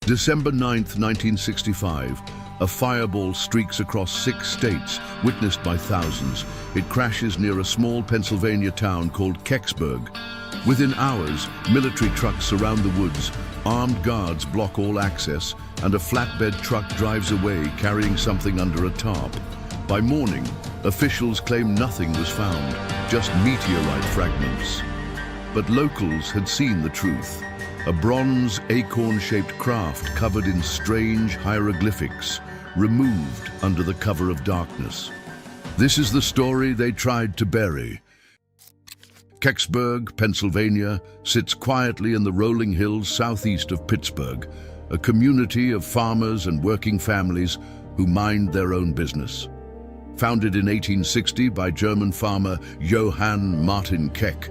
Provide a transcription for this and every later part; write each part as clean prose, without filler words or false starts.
December 9th, 1965, a fireball streaks across 6 states, witnessed by thousands. It crashes near a small Pennsylvania town called Kecksburg. Within hours, military trucks surround the woods, armed guards block all access, and a flatbed truck drives away carrying something under a tarp. By morning, officials claim nothing was found, just meteorite fragments. But locals had seen the truth. A bronze acorn-shaped craft covered in strange hieroglyphics, removed under the cover of darkness. This is the story they tried to bury. Kecksburg, Pennsylvania, sits quietly in the rolling hills southeast of Pittsburgh, a community of farmers and working families who mind their own business. Founded in 1860 by German farmer Johann Martin Keck,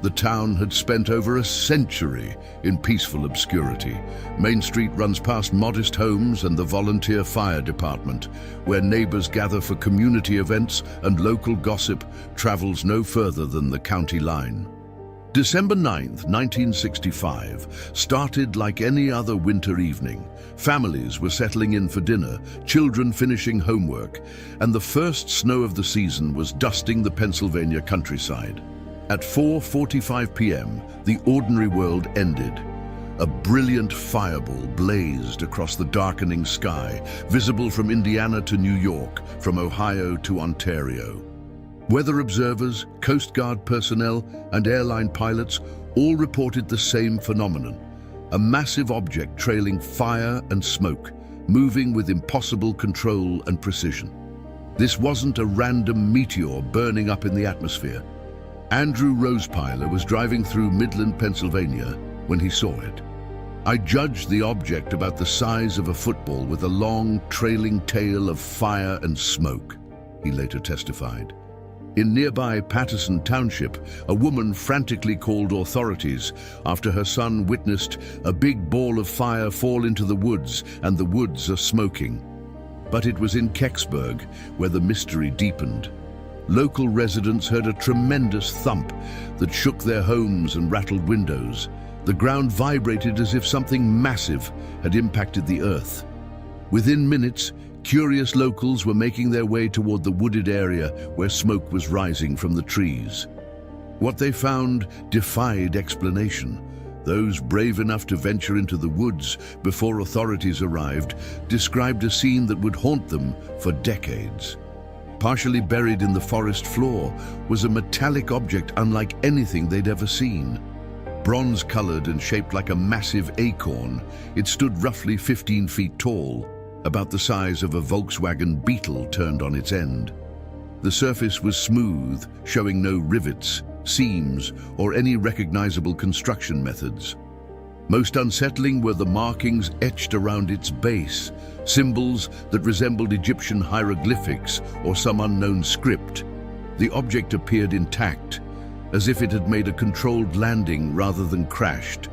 the town had spent over a century in peaceful obscurity. Main Street runs past modest homes and the volunteer fire department, where neighbors gather for community events and local gossip travels no further than the county line. December 9th, 1965, started like any other winter evening. Families were settling in for dinner, children finishing homework, and the first snow of the season was dusting the Pennsylvania countryside. At 4:45 p.m., the ordinary world ended. A brilliant fireball blazed across the darkening sky, visible from Indiana to New York, from Ohio to Ontario. Weather observers, Coast Guard personnel, and airline pilots all reported the same phenomenon: a massive object trailing fire and smoke, moving with impossible control and precision. This wasn't a random meteor burning up in the atmosphere. Andrew Rosepeiler was driving through Midland, Pennsylvania, when he saw it. "I judged the object about the size of a football with a long, trailing tail of fire and smoke," he later testified. In nearby Patterson Township, a woman frantically called authorities after her son witnessed a big ball of fire fall into the woods, and the woods are smoking. But it was in Kecksburg where the mystery deepened. Local residents heard a tremendous thump that shook their homes and rattled windows. The ground vibrated as if something massive had impacted the earth. Within minutes, curious locals were making their way toward the wooded area where smoke was rising from the trees. What they found defied explanation. Those brave enough to venture into the woods before authorities arrived described a scene that would haunt them for decades. Partially buried in the forest floor was a metallic object unlike anything they'd ever seen. Bronze-colored and shaped like a massive acorn, it stood roughly 15 feet tall, about the size of a Volkswagen Beetle turned on its end. The surface was smooth, showing no rivets, seams, or any recognizable construction methods. Most unsettling were the markings etched around its base, symbols that resembled Egyptian hieroglyphics or some unknown script. The object appeared intact, as if it had made a controlled landing rather than crashed.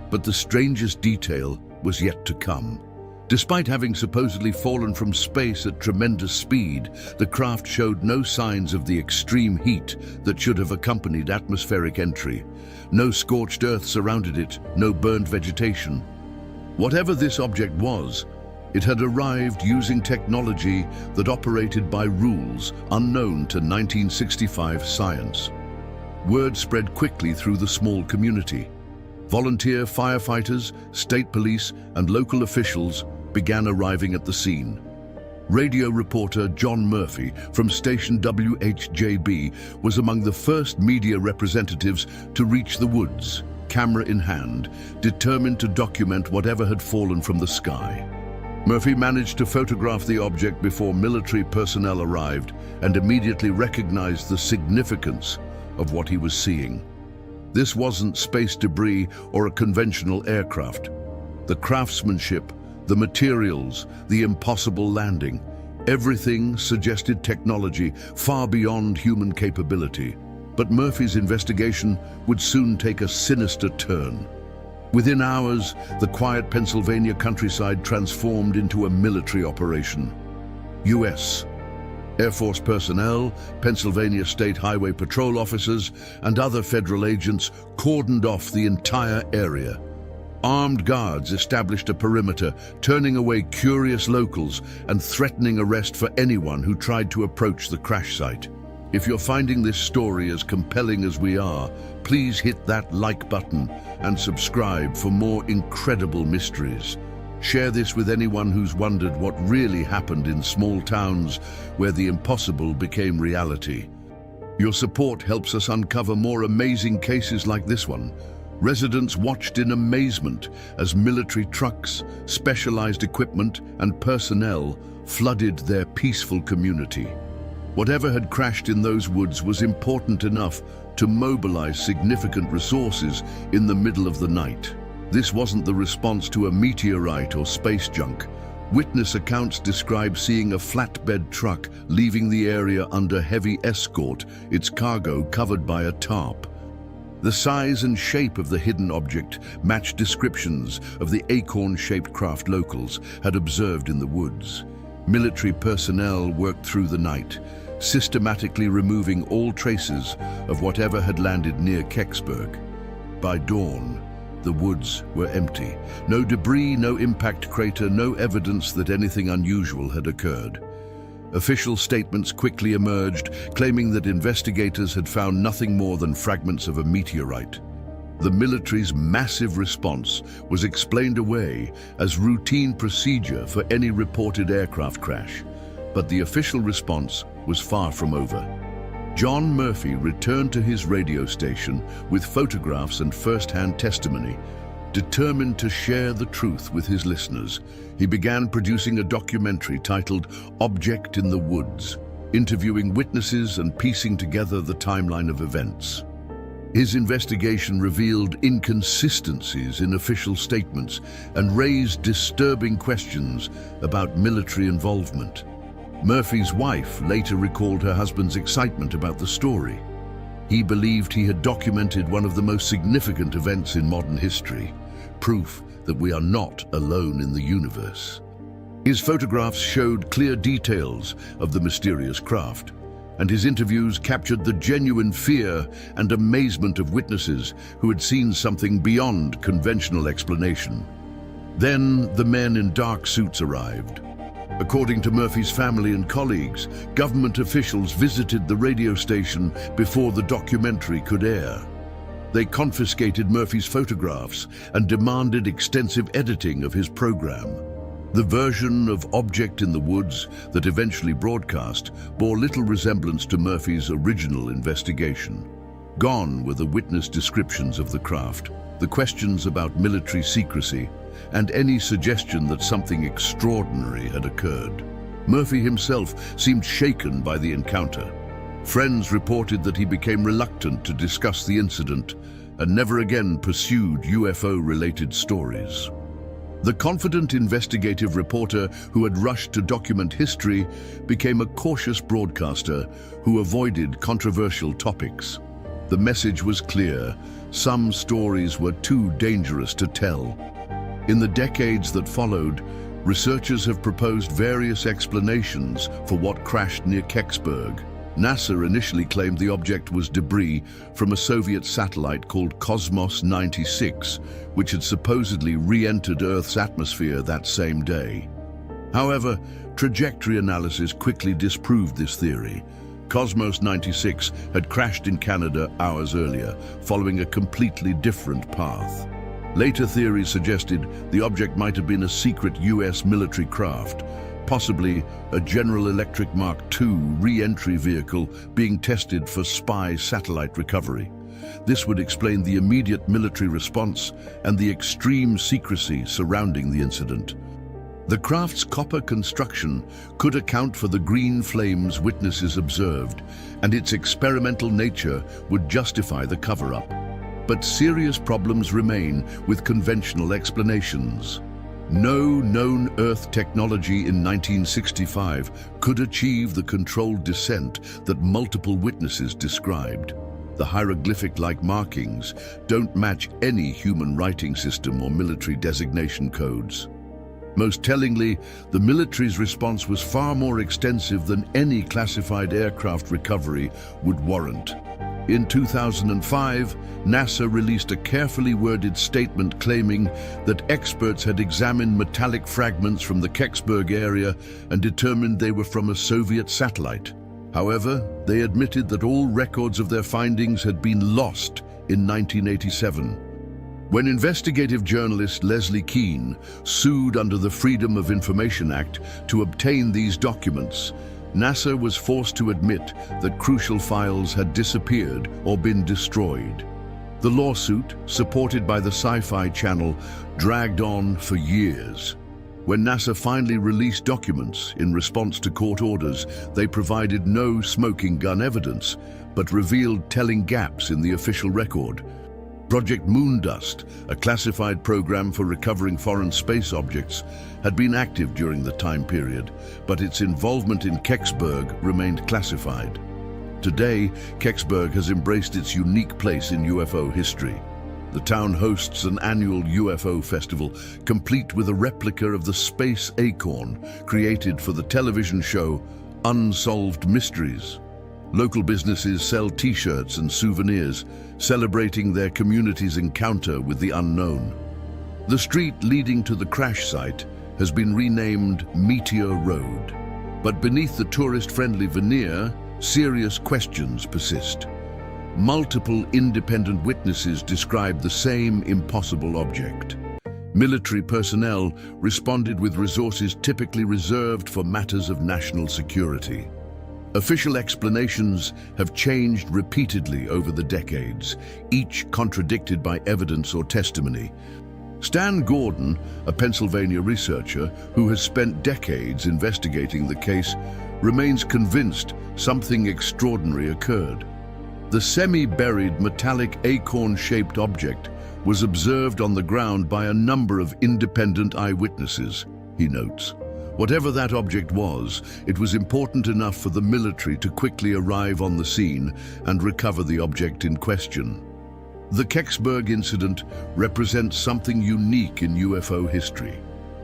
But the strangest detail was yet to come. Despite having supposedly fallen from space at tremendous speed, the craft showed no signs of the extreme heat that should have accompanied atmospheric entry. No scorched earth surrounded it, no burned vegetation. Whatever this object was, it had arrived using technology that operated by rules unknown to 1965 science. Word spread quickly through the small community. Volunteer firefighters, state police, and local officials began arriving at the scene. Radio reporter John Murphy from station WHJB was among the first media representatives to reach the woods, camera in hand, determined to document whatever had fallen from the sky. Murphy managed to photograph the object before military personnel arrived and immediately recognized the significance of what he was seeing. This wasn't space debris or a conventional aircraft. The craftsmanship, the materials, the impossible landing, everything suggested technology far beyond human capability. But Murphy's investigation would soon take a sinister turn. Within hours, the quiet Pennsylvania countryside transformed into a military operation. U.S. Air Force personnel, Pennsylvania State Highway Patrol officers, and other federal agents cordoned off the entire area. Armed guards established a perimeter, turning away curious locals and threatening arrest for anyone who tried to approach the crash site. If you're finding this story as compelling as we are, please hit that like button and subscribe for more incredible mysteries. Share this with anyone who's wondered what really happened in small towns where the impossible became reality. Your support helps us uncover more amazing cases like this one. Residents watched in amazement as military trucks, specialized equipment, and personnel flooded their peaceful community. Whatever had crashed in those woods was important enough to mobilize significant resources in the middle of the night. This wasn't the response to a meteorite or space junk. Witness accounts describe seeing a flatbed truck leaving the area under heavy escort, its cargo covered by a tarp. The size and shape of the hidden object matched descriptions of the acorn-shaped craft locals had observed in the woods. Military personnel worked through the night, systematically removing all traces of whatever had landed near Kecksburg. By dawn, the woods were empty. No debris, no impact crater, no evidence that anything unusual had occurred. Official statements quickly emerged, claiming that investigators had found nothing more than fragments of a meteorite. The military's massive response was explained away as routine procedure for any reported aircraft crash, but the official response was far from over. John Murphy returned to his radio station with photographs and first-hand testimony. Determined to share the truth with his listeners, he began producing a documentary titled Object in the Woods, interviewing witnesses and piecing together the timeline of events. His investigation revealed inconsistencies in official statements and raised disturbing questions about military involvement. Murphy's wife later recalled her husband's excitement about the story. He believed he had documented one of the most significant events in modern history, proof that we are not alone in the universe. His photographs showed clear details of the mysterious craft, and his interviews captured the genuine fear and amazement of witnesses who had seen something beyond conventional explanation. Then the men in dark suits arrived. According to Murphy's family and colleagues, government officials visited the radio station before the documentary could air. They confiscated Murphy's photographs and demanded extensive editing of his program. The version of Object in the Woods that eventually broadcast bore little resemblance to Murphy's original investigation. Gone were the witness descriptions of the craft, the questions about military secrecy, and any suggestion that something extraordinary had occurred. Murphy himself seemed shaken by the encounter. Friends reported that he became reluctant to discuss the incident and never again pursued UFO-related stories. The confident investigative reporter who had rushed to document history became a cautious broadcaster who avoided controversial topics. The message was clear: some stories were too dangerous to tell. In the decades that followed, researchers have proposed various explanations for what crashed near Kecksburg. NASA initially claimed the object was debris from a Soviet satellite called Cosmos 96, which had supposedly re-entered Earth's atmosphere that same day. However, trajectory analysis quickly disproved this theory. Cosmos 96 had crashed in Canada hours earlier, following a completely different path. Later theories suggested the object might have been a secret US military craft, possibly a General Electric Mark II re-entry vehicle being tested for spy satellite recovery. This would explain the immediate military response and the extreme secrecy surrounding the incident. The craft's copper construction could account for the green flames witnesses observed, and its experimental nature would justify the cover-up. But serious problems remain with conventional explanations. No known Earth technology in 1965 could achieve the controlled descent that multiple witnesses described. The hieroglyphic-like markings don't match any human writing system or military designation codes. Most tellingly, the military's response was far more extensive than any classified aircraft recovery would warrant. In 2005, NASA released a carefully worded statement claiming that experts had examined metallic fragments from the Kecksburg area and determined they were from a Soviet satellite. However, they admitted that all records of their findings had been lost in 1987. When investigative journalist Leslie Keane sued under the Freedom of Information Act to obtain these documents, NASA was forced to admit that crucial files had disappeared or been destroyed. The lawsuit, supported by the Sci-Fi Channel, dragged on for years. When NASA finally released documents in response to court orders, they provided no smoking gun evidence, but revealed telling gaps in the official record. Project Moondust, a classified program for recovering foreign space objects, had been active during the time period, but its involvement in Kecksburg remained classified. Today, Kecksburg has embraced its unique place in UFO history. The town hosts an annual UFO festival, complete with a replica of the space acorn created for the television show Unsolved Mysteries. Local businesses sell T-shirts and souvenirs, celebrating their community's encounter with the unknown. The street leading to the crash site has been renamed Meteor Road. But beneath the tourist-friendly veneer, serious questions persist. Multiple independent witnesses describe the same impossible object. Military personnel responded with resources typically reserved for matters of national security. Official explanations have changed repeatedly over the decades, each contradicted by evidence or testimony. Stan Gordon, a Pennsylvania researcher who has spent decades investigating the case, remains convinced something extraordinary occurred. The semi-buried metallic acorn-shaped object was observed on the ground by a number of independent eyewitnesses, he notes. Whatever that object was, it was important enough for the military to quickly arrive on the scene and recover the object in question. The Kecksburg Incident represents something unique in UFO history.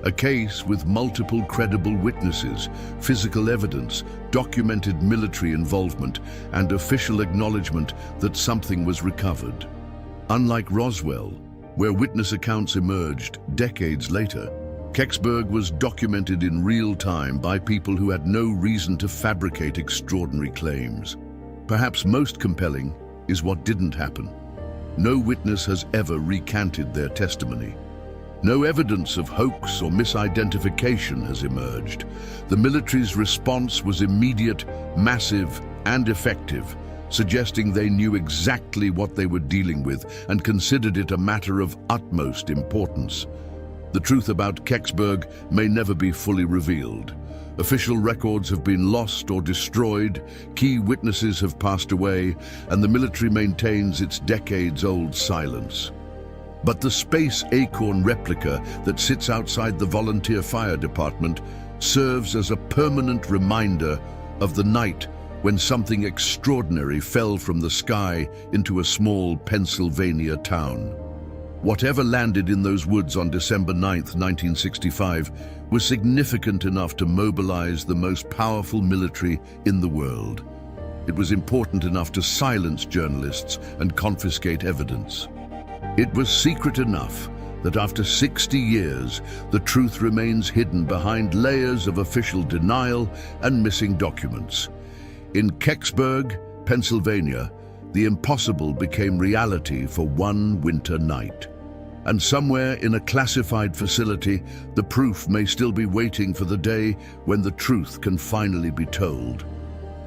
A case with multiple credible witnesses, physical evidence, documented military involvement, and official acknowledgement that something was recovered. Unlike Roswell, where witness accounts emerged decades later, Kecksburg was documented in real time by people who had no reason to fabricate extraordinary claims. Perhaps most compelling is what didn't happen. No witness has ever recanted their testimony. No evidence of hoax or misidentification has emerged. The military's response was immediate, massive, and effective, suggesting they knew exactly what they were dealing with and considered it a matter of utmost importance. The truth about Kecksburg may never be fully revealed. Official records have been lost or destroyed, key witnesses have passed away, and the military maintains its decades-old silence. But the space acorn replica that sits outside the volunteer fire department serves as a permanent reminder of the night when something extraordinary fell from the sky into a small Pennsylvania town. Whatever landed in those woods on December 9, 1965, was significant enough to mobilize the most powerful military in the world. It was important enough to silence journalists and confiscate evidence. It was secret enough that after 60 years, the truth remains hidden behind layers of official denial and missing documents. In Kecksburg, Pennsylvania, the impossible became reality for one winter night. And somewhere in a classified facility, the proof may still be waiting for the day when the truth can finally be told.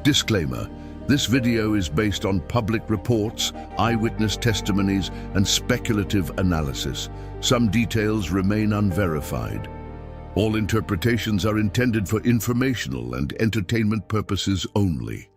Disclaimer: this video is based on public reports, eyewitness testimonies, and speculative analysis. Some details remain unverified. All interpretations are intended for informational and entertainment purposes only.